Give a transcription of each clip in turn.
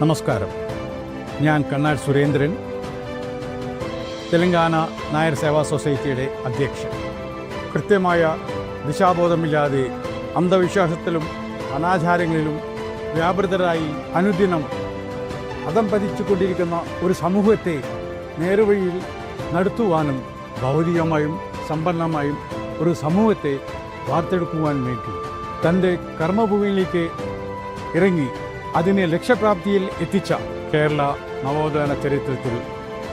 നമസ്കാരം. ഞാൻ കണ്ണാട് സുരേന്ദ്രൻ, തെലങ്കാന നായർ സേവാ സൊസൈറ്റിയുടെ അധ്യക്ഷൻ. കൃത്യമായ ദിശാബോധമില്ലാതെ അന്ധവിശ്വാസത്തിലും അനാചാരങ്ങളിലും വ്യാപൃതരായി അനുദിനം അധംപതിച്ചുകൊണ്ടിരിക്കുന്ന ഒരു സമൂഹത്തെ നേർവഴിയിൽ നടത്തുവാനും ഭൗതികമായും സമ്പന്നമായും ഒരു സമൂഹത്തെ വാർത്തെടുക്കുവാൻ വേണ്ടി തൻ്റെ കർമ്മഭൂമിയിലേക്ക് ഇറങ്ങി അതിനെ ലക്ഷ്യപ്രാപ്തിയിൽ എത്തിച്ച കേരള നവോത്ഥാന ചരിത്രത്തിൽ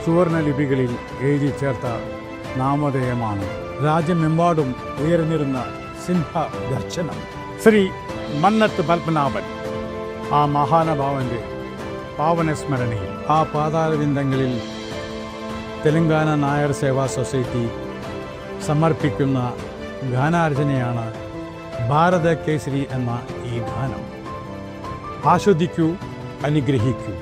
സുവർണ ലിപികളിൽ എഴുതി ചേർത്ത നാമധേയമാണ് രാജ്യമെമ്പാടും ഉയർന്നിരുന്ന സിംഹദർശനം. ശ്രീ മന്നത്ത് പത്മനാഭൻ, ആ മഹാനുഭാവൻ്റെ പാവനസ്മരണയിൽ ആ പാതാളവിന്ദങ്ങളിൽ തെലങ്കാന നായർ സേവാ സൊസൈറ്റി സമർപ്പിക്കുന്ന ഗാനാർച്ചനയാണ് ഭാരത കേസരി എന്ന ഈ ഗാനം. ആസ്വദിക്കൂ, അനുഗ്രഹിക്കൂ.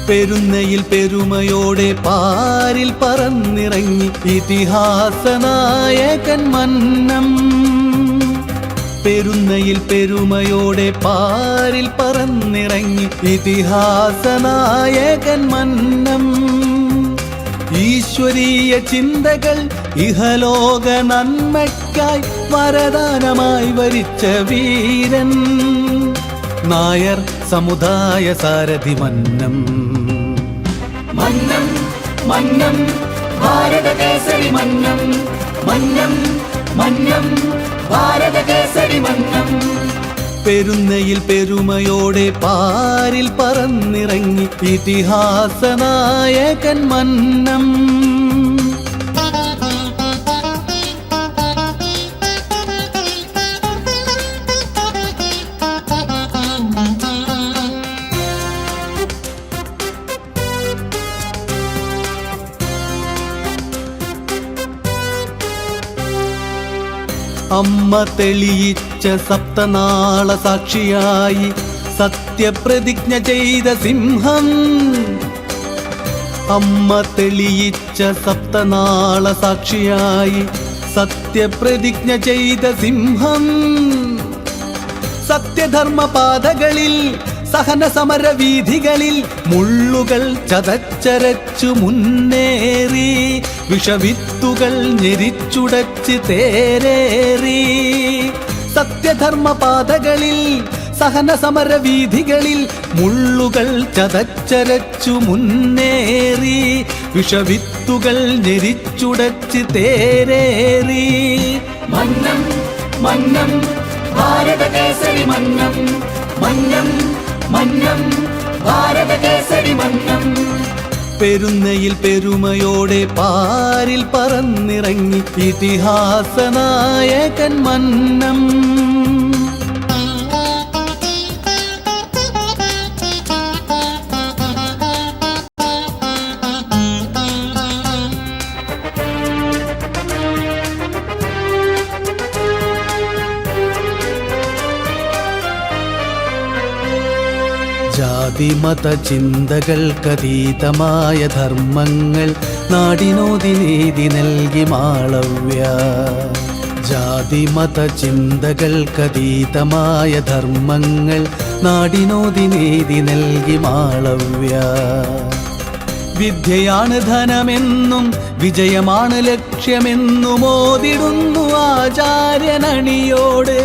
പെരുന്നയിൽ പെരുമയോടെ പാരിൽ പറന്നിറങ്ങി ഇതിഹാസ നായകൻ മന്നം. പെരുന്നയിൽ പെരുമയോടെ പാരിൽ പറന്നിറങ്ങി ഇതിഹാസ നായകൻ മന്നം. ഈശ്വരീയ ചിന്തകൾ ഇഹലോക നന്മയ്ക്കായി വരദാനമായി വരിച്ച വീരൻ നായർ സമുദായ സാരഥി മന്നം. മന്നം മന്നം ഭാരത കേസരി മന്നം. മന്നം മന്നം ഭാരത കേസരി മന്നം. പെരുന്നയിൽ പെരുമയോടെ പാരിൽ പറന്നിറങ്ങി ഇതിഹാസ നായകൻ മന്നം. അമ്മ തെളിയിച്ച സപ്തനാള സാക്ഷിയായി സത്യപ്രതിജ്ഞ ചെയ്ത സിംഹം. അമ്മ തെളിയിച്ച സപ്തനാള സാക്ഷിയായി സത്യപ്രതിജ്ഞ ചെയ്ത സിംഹം. സത്യധർമ്മ പാതകളിൽ സഹന സമര വീഥികളിൽ മുള്ളുകൾ ചതച്ചരച്ചു മുന്നേറി വിഷവിത്തുകൾ ഞെരിച്ചുടച്ച് തേരേറി. സത്യധർമ്മ പാതകളിൽ സഹന സമര വീഥികളിൽ മുള്ളുകൾ ചതച്ചരച്ചു മുന്നേറി വിഷവിത്തുകൾ ഞെരിച്ചുടച്ച് തേരേറി. മന്നം മന്നം ഭാരത കേസരി മന്നം. മന്നം മന്നം ഭാരത കേസരി മന്നം. പെരുന്നയിൽ പെരുമയോടെ പാരിൽ പറന്നിറങ്ങി ഇതിഹാസ നായകൻ മന്നം. ജാതിമത ചിന്തകൾക്കതീതമായ ധർമ്മങ്ങൾ നാടിനോതി നീതി നൽകി മാളവ്യ. ജാതിമത ചിന്തകൾക്കതീതമായ ധർമ്മങ്ങൾ നാടിനോതി നീതി നൽകി മാളവ്യ. വിദ്യയാണ് ധനമെന്നും വിജയമാണ് ലക്ഷ്യമെന്നും ഓതിടുന്നു ആചാര്യനണിയോടെ.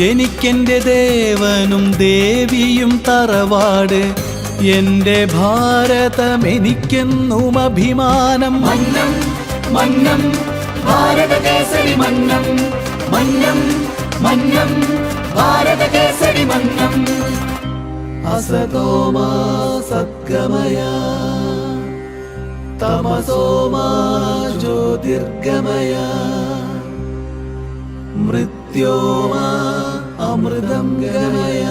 എനിക്കെന്റെ ദേവനും ദേവിയും തറവാട്, എന്റെ ഭാരതം എനിക്കെന്നും അഭിമാനം. മന്നം മന്നം ഭാരത കേസരി മന്നം. മന്നം മന്നം ഭാരത കേസരി असतो मा सद्गमय तमसो मा ज्योतिर्गमय मृत्यो मा अमृतं गमय